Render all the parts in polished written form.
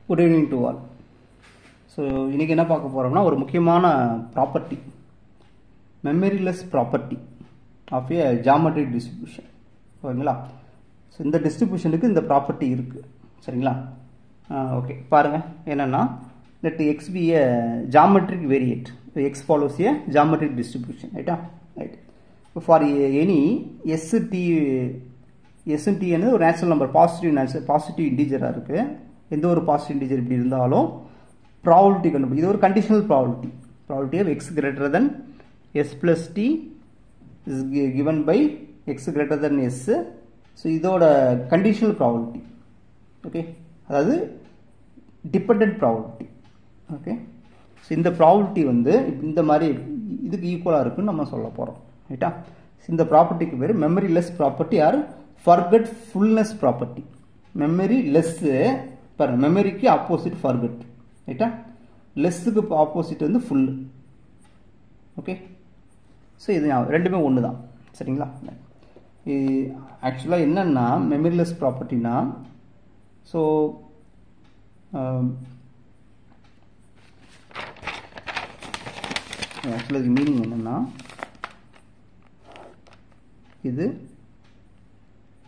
Good evening to all. So, இன்னைக்கு என்ன பார்க்க போறோம்னா ஒரு முக்கியமான property, memoryless property of a geometric distribution. ஓகேங்களா? ஸோ இந்த டிஸ்ட்ரிபியூஷனுக்கு இந்த ப்ராப்பர்ட்டி இருக்கு. சரிங்களா? ஓகே, பாருங்க என்னன்னா let x be a geometric variate. X follows a geometric distribution. Right. For any s t என்னது ஒரு நேச்சுரல் நம்பர், பாசிட்டிவ் இன்டிஜரா இருக்கு. எந்த ஒரு பாசிட்டிவ் இன்டிஜர் இப்படி இருந்தாலும் ப்ராபபிலிட்டி கண்டுபிடி. இது ஒரு conditional probability of x greater than s plus t is given by x greater than s. So இதோட கண்டிஷனல் ப்ராபபிலிட்டி. ஓகே, அதாவது டிபெண்டன்ட் ப்ராபபிலிட்டி. ஓகே, ஸோ இந்த ப்ராபபிலிட்டி வந்து இந்த மாதிரி இதுக்கு ஈக்குவலாக இருக்குன்னு நம்ம சொல்ல போகிறோம். ரைட்டா? இந்த ப்ராப்பர்ட்டிக்கு பேர் memory less property R forgetfulness property. Memory less பாருங்க, மெமரிக்கு ஆப்போசிட் ஃபர்கெட். ரைட்டா? லெஸ்ஸுக்கு ஆப்போசிட் வந்து ஃபுல். ஓகே, ஸோ இது ரெண்டுமே ஒன்று தான். சரிங்களா? ஆக்சுவலாக என்னன்னா மெமரிலெஸ் ப்ராப்பர்ட்டினா, ஸோ ஆக்சுவலாக இது மீனிங் என்னன்னா, இது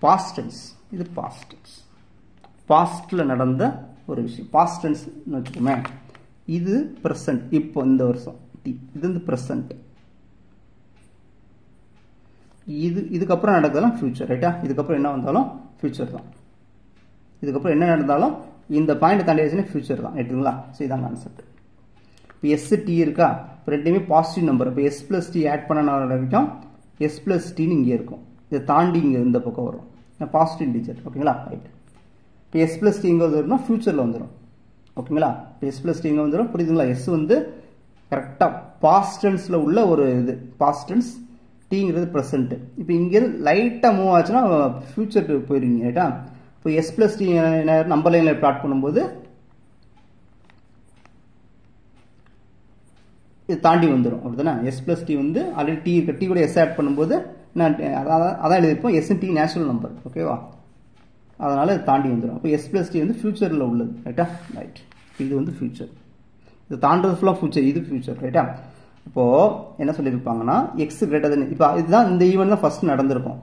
பாஸ்ட் டென்ஸ், இது பாஸ்ட் டென்ஸ், பாஸ்ட்ல நடந்த ஒரு விஷயம். பாஸ்ட் டென்ஸ்னு வச்சுக்கோமே, இது ப்ரெசன்ட், இப்போ இந்த வருஷம் இது வந்து ப்ரெசன்ட். இதுக்கப்புறம் நடக்கிறதுலாம் ஃபியூச்சர். ரைட்டா? இதுக்கப்புறம் என்ன வந்தாலும் ஃபியூச்சர் தான். இதுக்கப்புறம் என்ன நடந்தாலும் இந்த பாயிண்ட் தாண்டியாச்சுன்னா ஃபியூச்சர் தான். ரைட்டுங்களா? ஸோ இதான் கான்செப்ட். இப்போ எஸ் டி இருக்கா, இப்போ ரெண்டுமே பாசிட்டிவ் நம்பர். இப்போ எஸ் பிளஸ் டி ஆட் பண்ண வரைக்கும் எஸ் பிளஸ் டின்னு இங்கே இருக்கும். இதை தாண்டி இங்கே இந்த பக்கம் வரும் பாசிட்டிவ் இன்டிஜர். ஓகேங்களா? ரைட். இப்போ எஸ் பிளஸ் டி இங்கே வந்துடும்னா ஃபியூச்சரில் வந்துடும். ஓகேங்களா? இப்போ எஸ் பிளஸ் டி இங்கே வந்துடும். புரியுதுங்களா? எஸ் வந்து கரெக்டாக பாஸ்ட் டென்ஸில் உள்ள ஒரு இது, பாஸ்ட் டென்ஸ், டிங்கிறது ப்ரெசென்ட். இப்போ இங்கேருந்து லைட்டாக மூவ் ஆச்சுன்னா ஃபியூச்சருக்கு போயிருவீங்க. ரைட்டா? இப்போ எஸ் பிளஸ் டி நம்பர் லைனில் பிளாட் பண்ணும்போது இது தாண்டி வந்துடும். அப்படிதானே? எஸ் பிளஸ் டி வந்து ஆல்ரெடி டி கூட எஸ் ஆட் பண்ணும்போது நான் அதான் எழுதியிருப்போம், எஸ் டி நேச்சுரல் நம்பர். ஓகேவா? அதனால இது தாண்டி வந்துடும். அப்போ எஸ் பிளஸ் டி வந்து ஃபியூச்சரில் உள்ளது. ரைட்டா? ரைட். இது வந்து ஃபியூச்சர், இது தாண்டது ஃபுல்லாக ஃபியூச்சர், இது ஃபியூச்சர். ரைட்டா? இப்போ என்ன சொல்லியிருப்பாங்கன்னா எக்ஸ் கிரேட்டர் தென், இப்போ இதுதான் இந்த ஈவெண்ட் தான் ஃபர்ஸ்ட் நடந்திருக்கும்.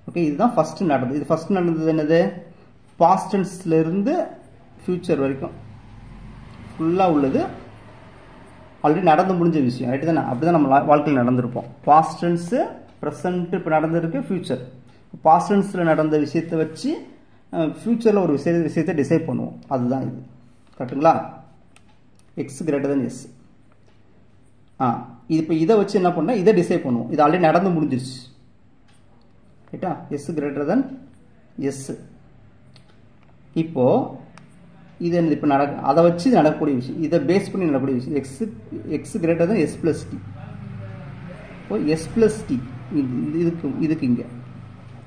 ஓகே, இதுதான் ஃபர்ஸ்ட் நடந்தது. இது ஃபர்ஸ்ட் நடந்தது என்னது? பாஸ்ட் டென்ஸ்ல இருந்து ஃபியூச்சர் வரைக்கும் ஃபுல்லாக உள்ளது ஆல்ரெடி நடந்து முடிஞ்ச விஷயம். ரைட்டு தானே? அப்படிதான் நம்ம வாழ்க்கையில் நடந்திருப்போம். பாஸ்ட் டென்ஸ், ப்ரெசென்ட் இப்போ நடந்திருக்கு, ஃபியூச்சர். பாஸ்ட் டென்ஸில் நடந்த விஷயத்தை வச்சு ஃபியூச்சரில் ஒரு விஷயத்தை டிசைட் பண்ணுவோம். அதுதான் இது. கரெக்டுங்களா? X greater than s. இப்போ இதை வச்சு என்ன பண்ணா, இதை டிசைட் பண்ணுவோம். இது ஆல்ரெடி நடந்து முடிஞ்சிருச்சு. ரைட்டா? S greater than s. இப்போ இது என்ன, இப்போ அதை வச்சு நடக்கக்கூடிய விஷயம், இதை பேஸ் பண்ணி நடக்கக்கூடிய விஷயம் x greater than s plus t. இப்போ எஸ் பிளஸ் டி இதுக்கு இங்கே.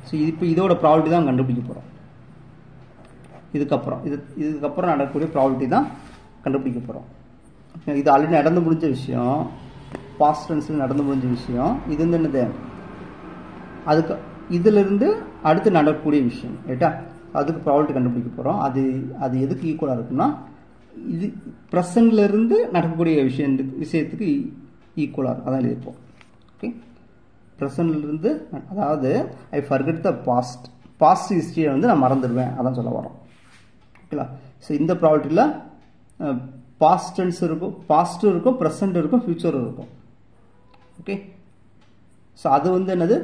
ஸோ இப்போ இதோட ப்ராபபிலிட்டி தான் கண்டுபிடிக்க போகிறோம். இதுக்கப்புறம் நடக்கக்கூடிய ப்ராபபிலிட்டி தான் கண்டுபிடிக்க போகிறோம். இது ஆல்ரெடி நடந்து முடிஞ்ச விஷயம், பாஸ்ட் டென்ஸில் நடந்து முடிஞ்ச விஷயம். இது வந்து என்னது? அதுக்கு இதிலிருந்து அடுத்து நடக்கக்கூடிய விஷயம். ரைட்டா? அதுக்கு ப்ராபபிலிட்டி கண்டுபிடிக்க போகிறோம். அது எதுக்கு ஈக்குவலாக இருக்குன்னா, இது ப்ரெசன்ட்ல இருந்து நடக்கக்கூடிய விஷயத்துக்கு ஈக்குவலாக இருக்கும். அதான் எழுதியிருப்போம். ஓகே, ப்ரெசன்ட்ல இருந்து, அதாவது ஐ ஃபர்கெட் த பாஸ்ட் ஹிஸ்டரியை வந்து நான் மறந்துடுவேன், அதான் சொல்ல வரோம். ஓகேங்களா? ஸோ இந்த ப்ராபபிலிட்டியில் பாஸ்ட் டென்ஸ் இருக்கும், பாஸ்ட்டும் இருக்கும், ப்ரெசென்ட் இருக்கும், ஃபியூச்சரும் இருக்கும். ஓகே, ஸோ அது வந்து என்னது,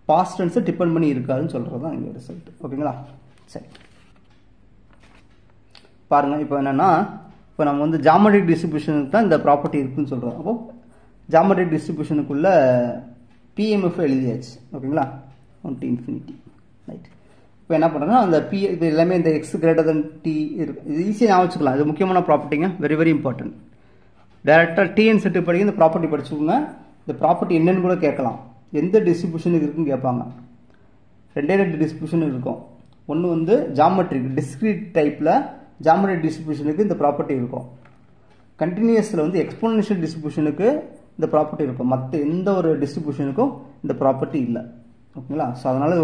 பாஸ்ட் டென்ஸை டிபெண்ட் பண்ணி இருக்காதுன்னு சொல்கிறது தான் இங்கே ரிசல்ட். ஓகேங்களா? சரி, பாருங்க. இப்போ என்னன்னா, இப்போ நம்ம வந்து ஜியோமெட்ரிக் டிஸ்ட்ரிபியூஷனுக்கு தான் இந்த ப்ராப்பர்ட்டி இருக்குன்னு சொல்கிறோம். அப்போ ஜியோமெட்ரிக் டிஸ்ட்ரிபியூஷனுக்குள்ள பிஎம்எஃப் எழுதியாச்சு. ஓகேங்களா? 1 to infinity. ரைட். இப்போ என்ன பண்ணுறோன்னா, அந்த இது எல்லாமே இந்த எக்ஸ் கிரேட்டர் தென் டி இருக்கு. இது ஈஸியாக ஞாபகம் வச்சுக்கலாம். இது முக்கியமான ப்ராப்பர்ட்டிங்க, வெரி வெரி இம்பார்ட்டன்ட். டேரெக்டாக டிஎன் செட்டு படிக்க இந்த ப்ராப்பர்ட்டி படிச்சுக்கோங்க. இந்த ப்ராப்பர்ட்டி என்னன்னு கூட கேட்கலாம். எந்த டிஸ்ட்ரிபியூஷனுக்கு இருக்குன்னு கேட்பாங்க. ரெண்டு டிஸ்ட்ரிபியூஷன் இருக்கும். ஒன்று வந்து ஜியோமெட்ரிக் டிஸ்கிரீட் டைப்பில் ஜியோமெட்ரிக் டிஸ்ட்ரிபியூஷனுக்கு இந்த ப்ராப்பர்ட்டி இருக்கும். கண்டினியூஸில் வந்து எக்ஸ்போனன்ஷியல் டிஸ்ட்ரிபியூஷனுக்கு இந்த ப்ராப்பர்ட்டி இருக்கும். மற்ற எந்த ஒரு டிஸ்ட்ரிபியூஷனுக்கும் இந்த ப்ராப்பர்ட்டி இல்லை. ஓகேங்களா? ஸோ அதனால்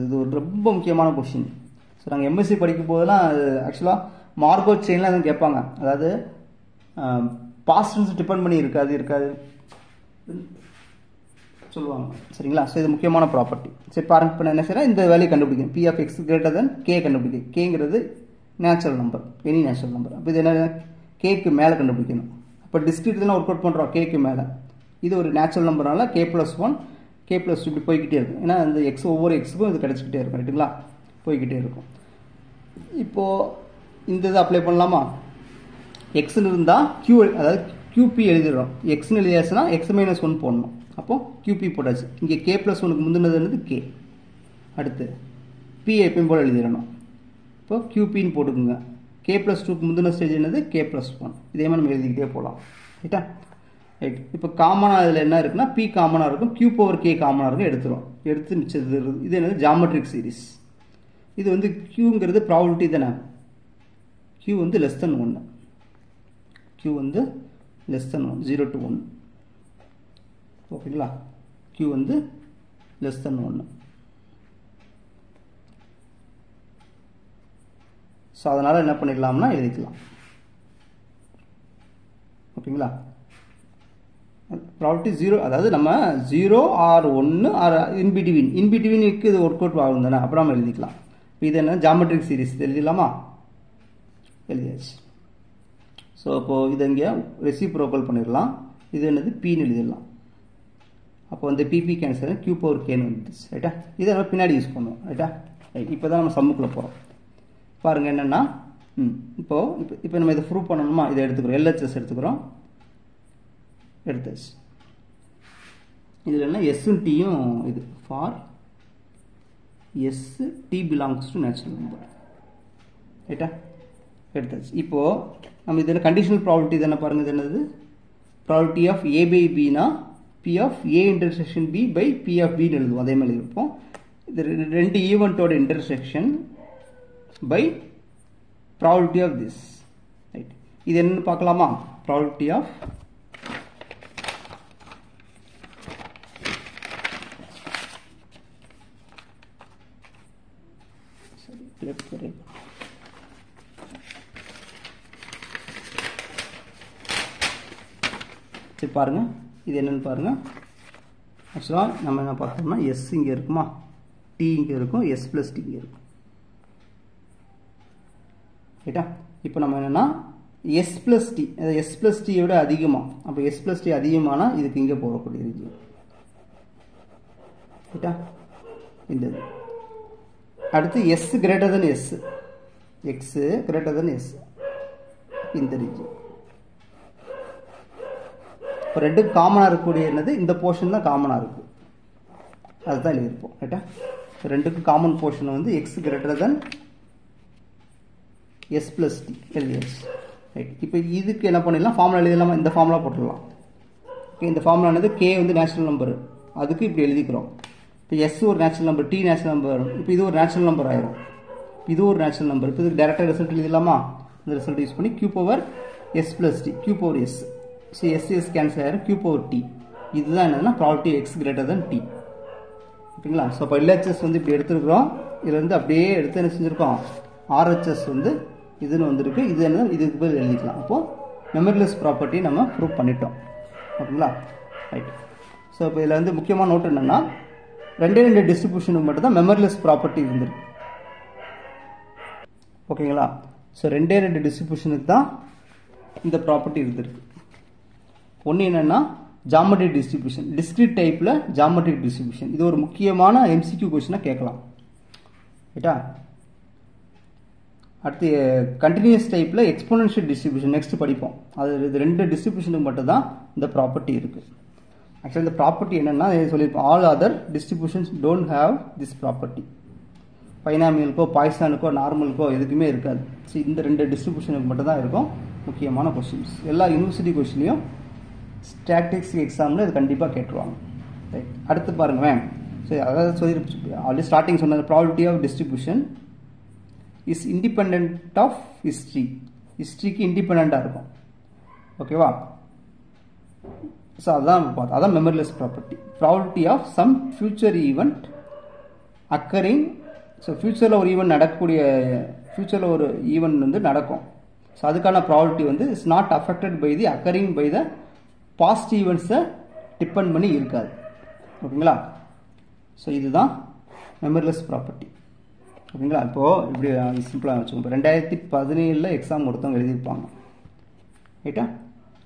இது ஒரு ரொம்ப முக்கியமான கொஸ்டின். ஸோ நாங்கள் எம்எஸ்சி படிக்கும் போதெல்லாம் ஆக்சுவலாக மார்கோ செயின்லாம் எதுவும் கேட்பாங்க. அதாவது பாஸ்ட் டென்ஸ் டிபெண்ட் பண்ணி இருக்காது சொல்லுவாங்க. சரிங்களா? ஸோ இது முக்கியமான ப்ராப்பர்ட்டி. சரி பாருங்க, இப்போ நான் என்ன செய்யறேன், இந்த வேல்யூ கண்டுபிடிக்கணும். P of X greater than K கண்டுபிடிக்கணும். கேங்கிறது natural number, any natural number. அப்போ இது என்ன, கேக்கு மேலே கண்டுபிடிக்கணும். அப்போ டிஸ்கிரிட் தான் ஒர்க் அவுட் பண்ணுறோம் கேக்கு மேலே. இது ஒரு நேச்சுரல் நம்பர்னால கே ப்ளஸ் 1 கே ப்ளஸ் 2 இப்படி போய்கிட்டே இருக்கும். ஏன்னா இந்த எக்ஸ் ஒவ்வொரு எக்ஸுக்கும் இது கிடச்சிக்கிட்டே இருக்கும். ரைட்டுங்களா? போய்கிட்டே இருக்கும். இப்போது இந்த இதை அப்ளை பண்ணலாமா? எக்ஸ்ன்னு இருந்தால் கியூ, அதாவது கியூபி எழுதிடுறோம். எக்ஸ்ன்னு எழுதியாச்சுன்னா எக்ஸ் மைனஸ் 1 போடணும். அப்போது கியூபி போட்டாச்சு. இங்கே கே ப்ளஸ் 1க்கு முந்தினது என்னது கே. அடுத்து பி எப்பயும் போல் எழுதிடணும். இப்போ கியூபின்னு போட்டுக்குங்க. கே ப்ளஸ் 2க்கு முந்தின ஸ்டேஜ் என்னது கே ப்ளஸ் 1. இதே மாதிரி நம்ம எழுதிக்கிட்டே போகலாம். ரைட்டா? ரைட். இப்போ காமனாக இதில் என்ன இருக்குன்னா பி காமனாக இருக்கும், கியூ பவர் கே காமனாக இருக்கும். எடுத்துரும். எடுத்து மிச்சது இது என்னது ஜாமெட்ரிக் சீரிஸ். இது வந்து கியூங்கிறது ப்ராபபிலிட்டி தானே. கியூ வந்து லெஸ் தென் 1. கியூ வந்து லெஸ் தென் 1, 0 to 1. ஓகேங்களா? கியூ வந்து லெஸ் தென் 1. ஸோ அதனால் என்ன பண்ணிடலாம்னா எழுதிக்கலாம். ஓகேங்களா? ப்ராபபிலிட்டி 0, அதாவது நம்ம 0 ஆர் 1 ஆர் இன்பிட்வீனுக்கு இது ஒர்க் அவுட் ஆகும் தானே. அப்புறம் நம்ம எழுதிக்கலாம். இது என்ன ஜாமெட்ரிக் சீரிஸ் எழுதிடலாமா? எழுதியாச்சு. ஸோ இப்போது இதை இங்கே ரெசிப்ரோக்கல் பண்ணிடலாம். இது என்னது பின்னு எழுதிடலாம். அப்போ வந்து பிபி கேன்சல் கியூ பவர் கேன்னு வந்துச்சு. ரைட்டா? இதை நம்ம பின்னாடி யூஸ் பண்ணுவோம். ரைட்டா? ரைட். இப்போ தான் நம்ம சம்முக்குள்ளே போகிறோம். பாருங்கள் என்னென்னா இப்போ நம்ம இதை ப்ரூவ் பண்ணணுமா? இதை எடுத்துக்கிறோம். எல்ஹெச்எஸ் எடுத்துக்கிறோம். எடுத்தாச்சு. இதில் என்ன எஸ்ஸும் டீயும் இது for s t belongs to natural number. ரைட்டா? எடுத்தாச்சு. இப்போது நம்ம இதில் கண்டிஷனல் ப்ராபபிலிட்டி தானே. பாருங்கள், இது என்னது ப்ராபபிலிட்டி ஆஃப் ஏ பை பினா P of A intersection B by P of பின்னு எழுதுவோம். அதே மாதிரி இருப்போம். இது ரெண்டு ஈவெண்ட்டோட intersection by probability of this. Right. இது என்னன்னு பார்க்கலாமா? ப்ராபபிலிட்டி ஆஃப் சரி பாருங்க, இது என்னன்னு பாருங்க. ஆக்சுவலாக நம்ம என்ன பார்த்தோம்னா எஸ் இங்கே இருக்குமா, டி இங்கே இருக்கும், எஸ் பிளஸ் டி இங்கே இருக்கும். ரைட்டா? இப்போ நம்ம என்னன்னா S plus T, S plus டியை விட அதிகமாக, அப்போ எஸ் பிளஸ் டி அதிகமானால் இதுக்கு இங்கே போகக்கூடிய ரீஜியன். ரைட்டா? இந்த அடுத்து s greater than s, x greater than s, இந்த ரீஜியன். இப்போ ரெண்டுக்கு காமனாக இருக்கக்கூடிய என்னது இந்த போர்ஷன் தான் காமனாக இருக்குது, அதுதான் எழுதியிருப்போம். ரைட்டா? ரெண்டுக்கு காமன் போர்ஷன் வந்து x greater than s plus t எழுதியாச்சு. ரைட். இப்போ இதுக்கு என்ன பண்ணிடலாம், ஃபார்முலா எழுதிடலாமா? இந்த ஃபார்முலா போட்டுடலாம். ஓகே, இந்த ஃபார்முலா என்னது கே வந்து நேச்சுரல் நம்பர், அதுக்கு இப்படி எழுதிக்கிறோம். இப்போ எஸ் ஒரு natural number, t natural number, இப்போ இது ஒரு நேச்சுரல் நம்பர் ஆயிரும், இது ஒரு நேச்சுரல் நம்பர். இப்போ இதுக்கு டேரெக்டாக ரிசல்ட் எழுதிடலாமா? இந்த ரிசல்ட் யூஸ் பண்ணி q power s plus t, q power s, so s cancel ஆயிரும், கியூ பவர் டி. இதுதான் என்னதுன்னா probability x greater than t. ஓகேங்களா? ஸோ இப்போ எல்ஹெச்எஸ் வந்து இப்படி எடுத்துருக்கிறோம். இதில் வந்து அப்படியே எடுத்து என்ன செஞ்சுருக்கோம், ஆர்ஹெச்எஸ் வந்து இதுன்னு வந்திருக்கு. இது என்ன, இதுக்கு பதில் எழுதிக்கலாம். அப்போது மெமரிலெஸ் ப்ராப்பர்ட்டி நம்ம ப்ரூவ் பண்ணிட்டோம். ஓகேங்களா? ரைட். ஸோ இப்போ இதில் வந்து முக்கியமான நோட் என்னென்னா ரெண்டு டிஸ்ட்ரிபியூஷனுக்கு மட்டும் தான் மெமரிலெஸ் ப்ராப்பர்ட்டி இருந்திருக்கு. ஓகேங்களா? ஸோ ரெண்டு டிஸ்ட்ரிபியூஷனுக்கு தான் இந்த ப்ராப்பர்ட்டி இருந்திருக்கு. ஒன்று என்னென்னா ஜாமெட்ரிக் டிஸ்ட்ரிபியூஷன், டிஸ்கிரீட் டைப்பில் ஜாமெட்ரிக் டிஸ்ட்ரிபியூஷன். இது ஒரு முக்கியமான எம்சிக்யூ கொஸ்டினாக கேட்கலாம். ரைட்டா? அடுத்து கண்டினியூஸ் டைப்பில் எக்ஸ்போனன்ஷியல் டிஸ்ட்ரிபியூஷன் நெக்ஸ்ட் படிப்போம். அது இது ரெண்டு டிஸ்ட்ரிபியூஷனுக்கு மட்டும் தான் இந்த ப்ராப்பர்ட்டி இருக்குது. ஆக்சுவலி இந்த ப்ராப்பர்ட்டி என்னென்னா சொல்லியிருப்போம், all other distributions don't have this property. பைனாமியலுக்கோ பாய்சானுக்கோ நார்மலுக்கோ எதுக்குமே இருக்காது. ஸோ இந்த ரெண்டு டிஸ்ட்ரிபியூஷனுக்கு மட்டும் தான் இருக்கும் முக்கியமான கொஸ்டின்ஸ். எல்லா யூனிவர்சிட்டி கொஸ்டின்லையும் ஸ்டாட்டிக்ஸ் எக்ஸாமில் இது கண்டிப்பாக கேட்டுருவாங்க. ரைட். அடுத்து பாருங்களேன். ஸோ அதாவது சொல்லி ஆல்ரெடி ஸ்டார்டிங் சொன்னது probability of distribution is independent of history. ஹிஸ்ட்ரிக்கு இண்டிபெண்ட்டாக இருக்கும். ஓகேவா? ஸோ அதான் பார்த்தோம், அதான் memoryless property. Probability of some future event occurring so ஃப்யூச்சரில் ஒரு ஈவெண்ட் நடக்கக்கூடிய ஃப்யூச்சரில் ஒரு ஈவெண்ட் வந்து நடக்கும். ஸோ அதுக்கான ப்ராபபிலிட்டி வந்து is not affected by the occurring by the past ஈவெண்ட்ஸை டிபெண்ட் பண்ணி இருக்காது. ஓகேங்களா? ஸோ இதுதான் மெமரிலெஸ் ப்ராப்பர்ட்டி. ஓகேங்களா? இப்போது இப்படி சிம்பிளாக வச்சுக்கோங்க. இப்போ 2017 எக்ஸாம் ஒருத்தவங்க எழுதியிருப்பாங்க. ரைட்டா?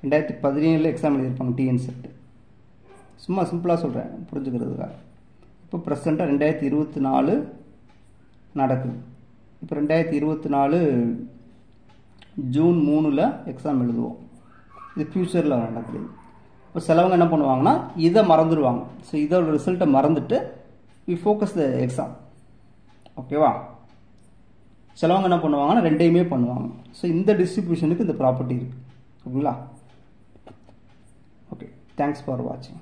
2017 எக்ஸாம் எழுதியிருப்பாங்க டிஎன் செட்டு. சும்மா சிம்பிளாக சொல்கிறேன் புரிஞ்சுக்கிறதுக்காக. இப்போ ப்ரெசண்ட்டாக 2024 நடக்குது. இப்போ 2024 ஜூன் 3 எக்ஸாம் எழுதுவோம். இது ஃப்யூச்சரில் நடக்குது. இப்போ சிலவங்க என்ன பண்ணுவாங்கன்னா இதை மறந்துடுவாங்க. ஸோ இதோட ரிசல்ட்டை மறந்துட்டு வி ஃபோக்கஸ் த எக்ஸாம். ஓகேவா? சிலவங்க என்ன பண்ணுவாங்கன்னா ரெண்டையுமே பண்ணுவாங்க. ஸோ இந்த டிஸ்ட்ரிபியூஷனுக்கு இந்த ப்ராப்பர்ட்டி இருக்குது. ஓகேங்களா? ஓகே, தேங்க்ஸ் ஃபார் வாட்சிங்.